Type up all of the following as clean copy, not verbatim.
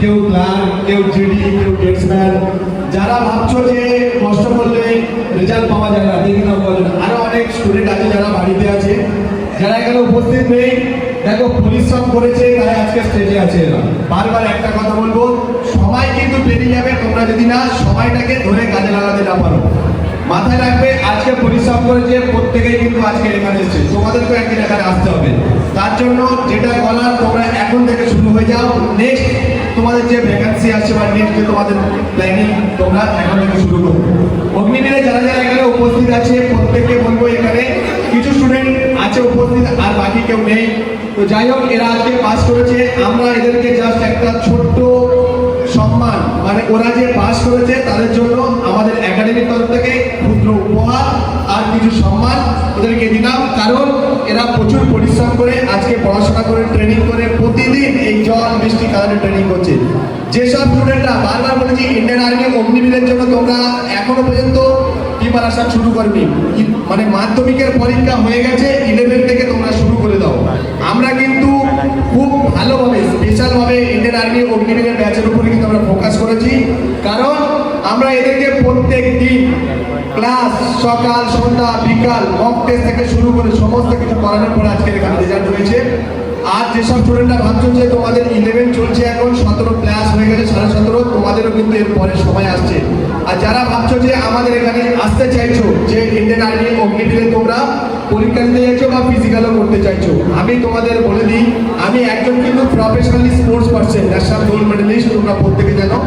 কেউ ক্লার্ক, কেউ জিডি, কেউ ডেস্কম্যান, যারা ভাবছো যে কষ্ট করলে রেজাল্ট পাওয়া যায় না, দেখে নাও বলেন। আরো অনেক স্টুডেন্ট আছে যারা বাড়িতে আছে, যারা এখানে উপস্থিত নেই, দেখো পরিশ্রম করেছে তাই আজকে স্টেজে আছে এরা। বারবার একটা কথা বলবো, সময় কিন্তু পেরিয়ে যাবে তোমরা যদি না সময়টাকে ধরে কাজে লাগাতে না পারো। মাথায় রাখবে, আজকে পরিশ্রম করেছে প্রত্যেকেই কিন্তু আজকে এখানে এসেছে, তোমাদেরকে একদিন এখানে আসতে হবে। তার জন্য যেটা বলার, তোমরা এখন থেকে শুরু হয়ে যাও। নেক্সট তোমাদের যে ভ্যাকেন্সি আছে বা নেক্সট যে তোমাদের প্ল্যানিং, তোমরা এখন থেকে শুরু করো। অগ্নিবীরে যারা যারা এখানে উপস্থিত আছে প্রত্যেককে বলবো, এখানে কিছু স্টুডেন্ট আছে উপস্থিত আর বাকি কেউ নেই। তো যাই হোক, এরা আজকে পাস করেছে, আমরা এদেরকে জাস্ট একটা ছোট্ট সম্মান, মানে ওরা যে পাস করেছে তাদের জন্য আমাদের একাডেমির তরফ থেকে ক্ষুদ্র উপহার আর কিছু সম্মান ওদেরকে দিলাম। কারণ এরা প্রচুর পরিশ্রম করে আজকে পড়াশোনা করে ট্রেনিং করে প্রতিদিন এই জল বৃষ্টি কারণে ট্রেনিং করছে। যেসব স্টুডেন্টরা বারবার বলেছি ইন্ডিয়ান আর্মি অগ্নিবীরের জন্য তোমরা এখনো পর্যন্ত প্রিপারেশন শুরু করনি, মানে মাধ্যমিকের পরীক্ষা হয়ে গেছে, 11 থেকে তোমরা শুরু করে দাও। আমরা কিন্তু খুব ভালোভাবে স্পেশালভাবে ইন্ডিয়ান আর্মি অগ্নিবীরের ব্যাচের উপরে কিন্তু আমরা ফোকাস করেছি। কারণ আমরা এদেরকে প্রত্যেক দিন ক্লাস সকাল সন্ধ্যা বিকাল মক টেস্ট থেকে শুরু করে সমস্ত কিছু করানোর পরে আজকে এখানে রেজাল্ট হয়েছে। আর যেসব স্টুডেন্টরা ভাবছো যে তোমাদের 11 চলছে, এখন 17 প্লাস হয়ে গেছে, 17.5, তোমাদেরও কিন্তু এর পরে সময় আসছে। আর যারা ভাবছো যে আমাদের এখানে আসতে চাইছো, যে ইন্ডিয়ান আর্মি অগ্নিবীরে তোমরা পরীক্ষা দিতে চাইছো বা ফিজিক্যালও করতে চাইছো, আমি তোমাদের বলে দিই, আমি একজন কিন্তু professionally sports person, national gold medalist, তোমরা প্রত্যেকে জানো।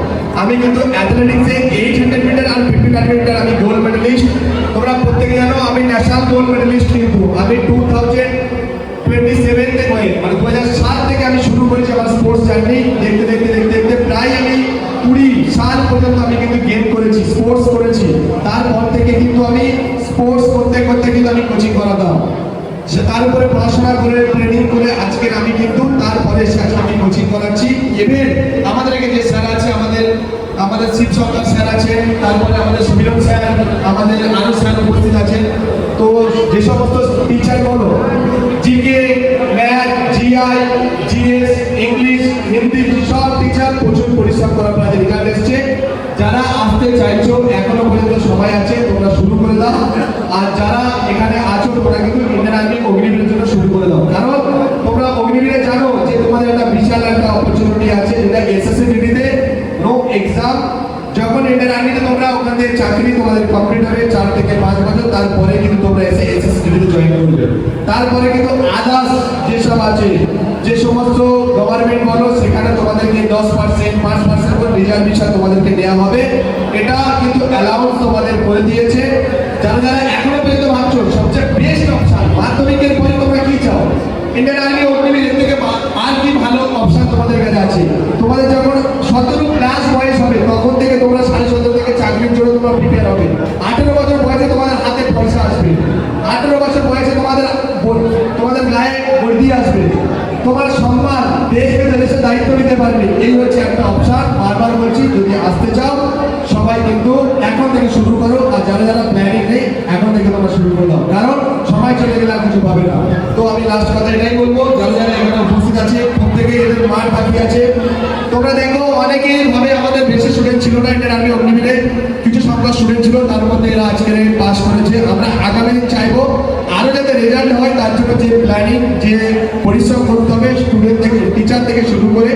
আমি কিন্তু অ্যাথলেটিক্সে 800 মিটার আর 1500 মিটার আমি গোল্ড মেডেলিস্ট, তোমরা প্রত্যেকে জানো। আমি ন্যাশনাল গোল্ড মেডেলিস্ট, কিন্তু আমি 2027 থেকে মানে 2007 থেকে আমি শুরু করেছি আমার স্পোর্টস জার্নি। দেখতে দেখতে দেখতে দেখতে প্রায় আমি 20 সাল পর্যন্ত আমি কিন্তু গেম করেছি, স্পোর্টস করেছি। তারপর থেকে কিন্তু আমি স্পোর্টস করতে করতে কিন্তু আমি কোচিং করাতাম, সে তার উপরে পড়াশোনা করে ট্রেনিং করে আজকের আমি কিন্তু তারপরে আমি কোচিং করাচ্ছি। এবার আমাদের এখানে যে স্যার আছে, আমাদের শিব সরকার স্যার আছেন, তারপরে আমাদের সুমিরন স্যার, আমাদের আরো স্যার উপস্থিত আছেন। তো যে সমস্ত টিচার বলো, GK, math, GI, GS, English, Hindi, সব টিচার প্রচুর পরিশ্রম করার পর রেজাল্ট এসছে। যারা আসতে চাইছো এখনো পর্যন্ত সময় আছে, তোমরা শুরু করে দাও। আর যারা এখানে আছো তোমরা কিন্তু ইন্ডিয়ান আর্মি অগ্নিবীরের জন্য শুরু করে দাও। কারণ তোমরা অগ্নিবীরে জানো যে তোমাদের একটা বিশাল একটা অপরচুনিটি আছে, যেটা এসএসসি ডিগ্রিতে নো এক্সাম। যখন ইন্ডিয়ান আর্মিতে তোমরা ওখান থেকে চাকরি তোমাদের কমপ্লিট হবে 4 থেকে 5 বছর, তারপরে কিন্তু তোমরা এসে এসএসসি ডিগ্রিতে জয়েন করবে। তারপরে কিন্তু আদার্স যেসব আছে, যে সমস্ত গভর্নমেন্ট বলো, সেখানে তোমাদেরকে 10% 5% করে রিজার্ভেশন তোমাদেরকে দেওয়া হবে। এটা কিন্তু অ্যালাউন্স তোমাদের করে দিয়েছে। যারা যারা এখনো পর্যন্ত ভাবছো সবচেয়ে বেস্ট অপশন মাধ্যমিকের পরে তোমরা কি চাও, ইন্ডিয়ান আর্মি অগ্নিবীর থেকে আর কি ভালো অপশন তোমাদের কাছে আছে। তোমাদের যখন 17 প্লাস বয়স হবে তখন থেকে তোমরা 17.5 থেকে চাকরির জন্য তোমরা প্রিপেয়ার হবে। 18 বছর বয়সে তোমাদের হাতে পয়সা আসবে, 18 বছর বয়সে তোমাদের গায়ে বর্দি আসবে, তোমার সম্মান দেশকে দেশের দায়িত্ব নিতে পারবে। এই হচ্ছে একটা অপশন। বারবার বলছি, যদি আসতে চাও সবাই কিন্তু এখন থেকে শুরু করো। আর যারা যারা প্ল্যানিং নেই এখন থেকে তোমরা শুরু করে দাও, কারণ সময় চলে গেলে আর কিছু পাবে না। তো আমি লাস্ট কথা এটাই বলবো, যারা যারা এখানে উপস্থিত আছে প্রত্যেকে এদের মাঠ বাকি আছে। তোমরা দেখো অনেকেই ভাবে আমাদের বেশি স্টুডেন্ট ছিল না ইন্ডিয়ান আর্মি অগ্নিবীরে, কিছু সংখ্যক স্টুডেন্ট ছিল, তার মধ্যে এরা আজকে পাস করেছে। আমরা আগামী দিন চাইবো আরো যাতে রেজাল্ট হয়, তার জন্য যে প্ল্যানিং, যে পরিশ্রম করতে হবে স্টুডেন্ট থেকে টিচার থেকে শুরু করে,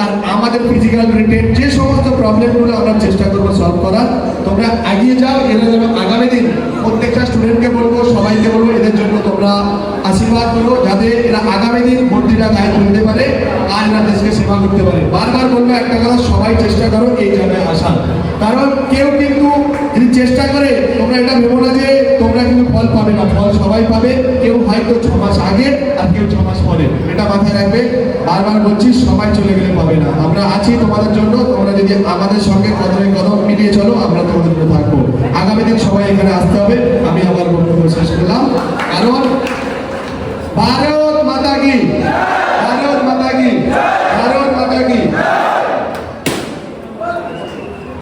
আর আমাদের ফিজিক্যাল রিলেটেড যে সমস্ত প্রবলেমগুলো আমরা চেষ্টা করবো সলভ করার। তোমরা এগিয়ে যাও, এরা যেন আগামী দিন প্রত্যেকটা স্টুডেন্টকে বলবো, সবাইকে বলবো, এদের জন্য তোমরা আশীর্বাদ করো, যাতে এরা আগামী দিন ভর্তিটা গায়ে তুলতে পারে আর এরা দেশকে সেবা করতে পারে। বারবার বলবো একটা কথা, সবাই চেষ্টা করো এই জায়গায় আসার। কারণ কেউ কিন্তু যদি চেষ্টা করে, তোমরা এটা ভেবো না যে তোমরা কিন্তু ফল পাবে না, ফল সবাই পাবে। কেউ হয়তো 6 মাস আগে আর কেউ 6 মাস পরে, এটা মাথায় রাখবে। বারবার বলছি, সবাই চলে গেলে পাবে না, আমরা আছি তোমাদের জন্য। তোমরা যদি আমাদের সঙ্গে কদমে কদম মিলিয়ে চলো, আমরা তোমাদের জন্য থাকবো। আগামী দিন সবাই এখানে আসতে হবে।